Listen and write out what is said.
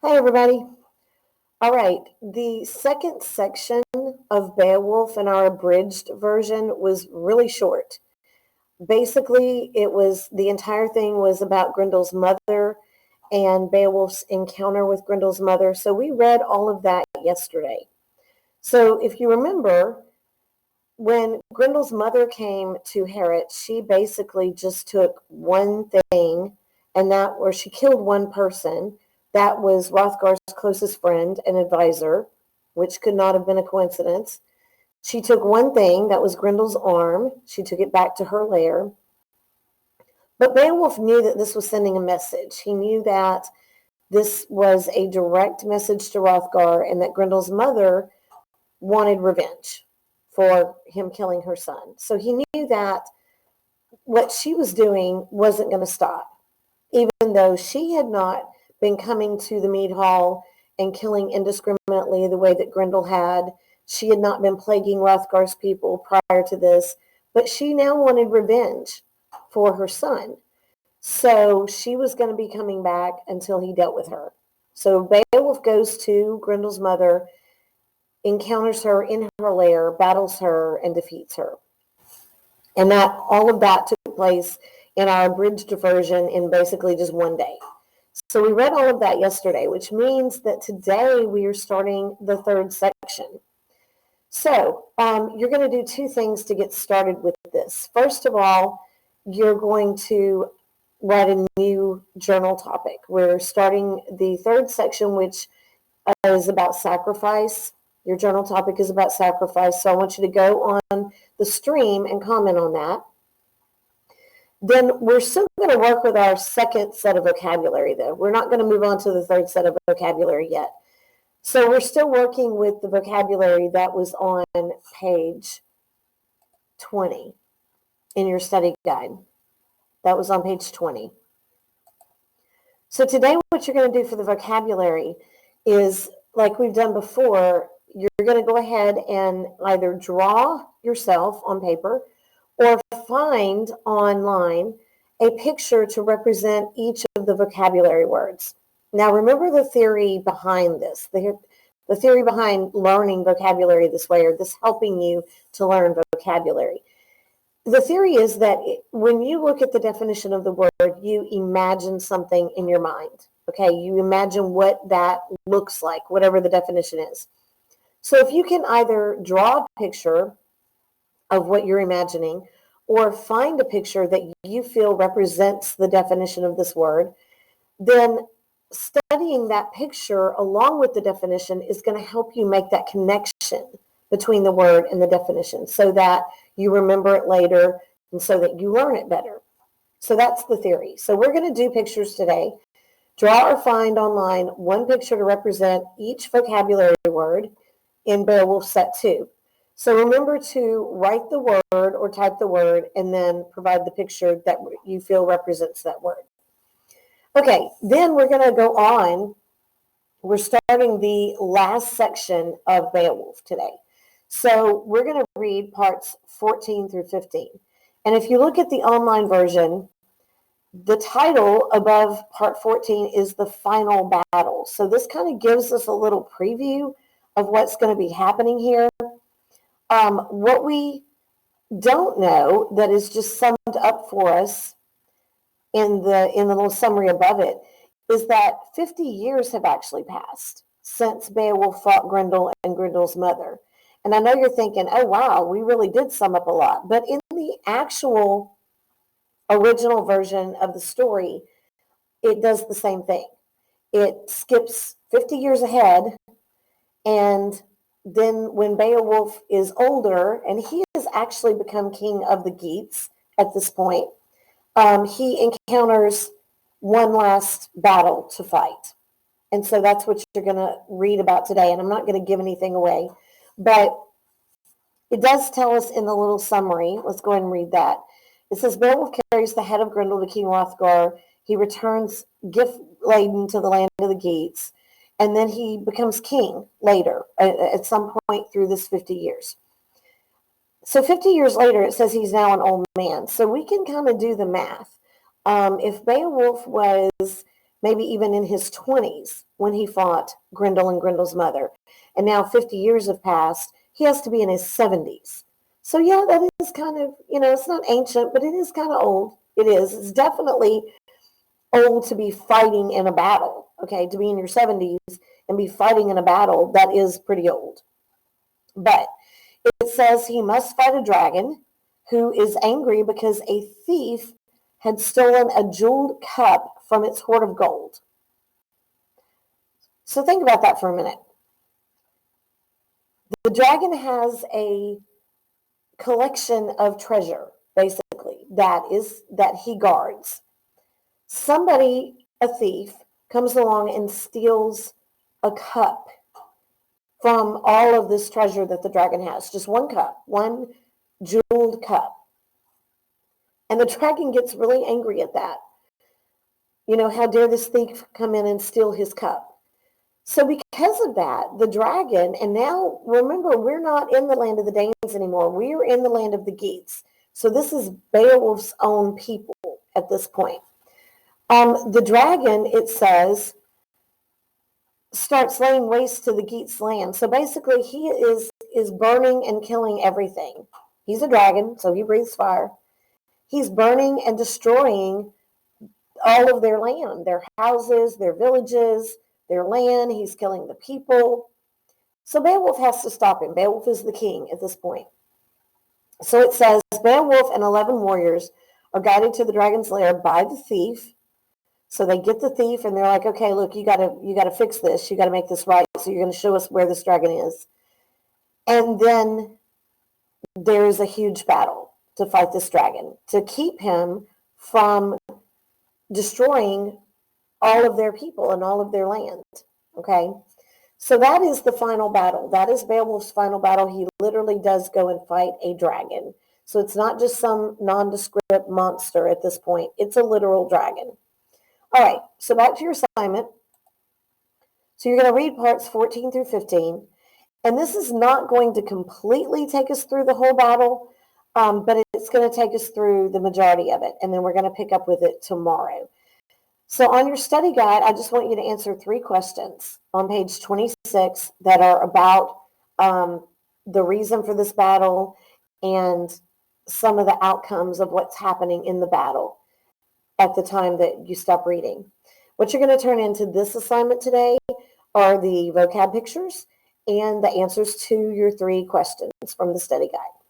Hi, everybody. All right, the second section of Beowulf in our abridged version was really short. Basically, the entire thing was about Grendel's mother and Beowulf's encounter with Grendel's mother. So we read all of that yesterday. So if you remember, when Grendel's mother came to Herit, she basically just took one thing, where she killed one person. That was Hrothgar's closest friend and advisor, which could not have been a coincidence. She took one thing, that was Grendel's arm. She took it back to her lair. But Beowulf knew that this was sending a message. He knew that this was a direct message to Hrothgar and that Grendel's mother wanted revenge for him killing her son. So he knew that what she was doing wasn't going to stop, even though she had not been coming to the mead hall and killing indiscriminately the way that Grendel had. She had not been plaguing Hrothgar's people prior to this, but she now wanted revenge for her son. So she was going to be coming back until he dealt with her. So Beowulf goes to Grendel's mother, encounters her in her lair, battles her, and defeats her. And all of that took place in our abridged version in basically just one day. So we read all of that yesterday, which means that today we are starting the third section. So you're going to do two things to get started with this. First of all, you're going to write a new journal topic. We're starting the third section, which is about sacrifice. Your journal topic is about sacrifice, so I want you to go on the stream and comment on that. Then we're still going to work with our second set of vocabulary, though. We're not going to move on to the third set of vocabulary yet. So we're still working with the vocabulary that was on page 20 in your study guide. That was on page 20. So today what you're going to do for the vocabulary is, like we've done before, you're going to go ahead and either draw yourself on paper or find online a picture to represent each of the vocabulary words. Now, remember the theory behind this, the theory behind learning vocabulary this way, or this helping you to learn vocabulary. The theory is that when you look at the definition of the word, you imagine something in your mind. Okay, you imagine what that looks like, whatever the definition is. So if you can either draw a picture of what you're imagining or find a picture that you feel represents the definition of this word, then studying that picture along with the definition is going to help you make that connection between the word and the definition so that you remember it later and so that you learn it better. So that's the theory. So we're going to do pictures today. Draw or find online one picture to represent each vocabulary word in Beowulf Set 2. So remember to write the word or type the word and then provide the picture that you feel represents that word. Okay, then we're going to go on. We're starting the last section of Beowulf today. So we're going to read parts 14 through 15. And if you look at the online version, the title above part 14 is The Final Battle. So this kind of gives us a little preview of what's going to be happening here. What we don't know that is just summed up for us in the little summary above it is that 50 years have actually passed since Beowulf fought Grendel and Grendel's mother. And I know you're thinking, oh, wow, we really did sum up a lot. But in the actual original version of the story, it does the same thing. It skips 50 years ahead, and then when Beowulf is older, and he has actually become king of the Geats at this point, he encounters one last battle to fight. And so that's what you're going to read about today. And I'm not going to give anything away, but it does tell us in the little summary. Let's go ahead and read that. It says, Beowulf carries the head of Grendel to King Hrothgar. He returns gift-laden to the land of the Geats, and then he becomes king later, at some point through this 50 years. So 50 years later, it says he's now an old man. So we can kind of do the math. If Beowulf was maybe even in his 20s when he fought Grendel and Grendel's mother. And now 50 years have passed. He has to be in his 70s. So yeah, that is kind of, it's not ancient, but it is kind of old. It is. It's definitely old to be fighting in a battle. Okay, to be in your 70s and be fighting in a battle, that is pretty old. But it says he must fight a dragon who is angry because a thief had stolen a jeweled cup from its hoard of gold. So think about that for a minute. The dragon has a collection of treasure, basically, that he guards. Somebody, a thief, comes along and steals a cup from all of this treasure that the dragon has. Just one cup, one jeweled cup. And the dragon gets really angry at that. How dare this thief come in and steal his cup? So because of that, the dragon, and now remember, we're not in the land of the Danes anymore. We are in the land of the Geats. So this is Beowulf's own people at this point. The dragon, it says, starts laying waste to the Geats' land. So basically, he is burning and killing everything. He's a dragon, so he breathes fire. He's burning and destroying all of their land, their houses, their villages, their land. He's killing the people. So Beowulf has to stop him. Beowulf is the king at this point. So it says, Beowulf and 11 warriors are guided to the dragon's lair by the thief. So they get the thief and they're like, okay, look, you gotta fix this. You gotta make this right. So you're gonna show us where this dragon is. And then there is a huge battle to fight this dragon, to keep him from destroying all of their people and all of their land. Okay? So that is the final battle. That is Beowulf's final battle. He literally does go and fight a dragon. So it's not just some nondescript monster at this point. It's a literal dragon. All right, so back to your assignment. So you're going to read parts 14 through 15. And this is not going to completely take us through the whole battle, but it's going to take us through the majority of it. And then we're going to pick up with it tomorrow. So on your study guide, I just want you to answer 3 questions on page 26 that are about the reason for this battle and some of the outcomes of what's happening in the battle at the time that you stop reading. What you're going to turn into this assignment today are the vocab pictures and the answers to your 3 questions from the study guide.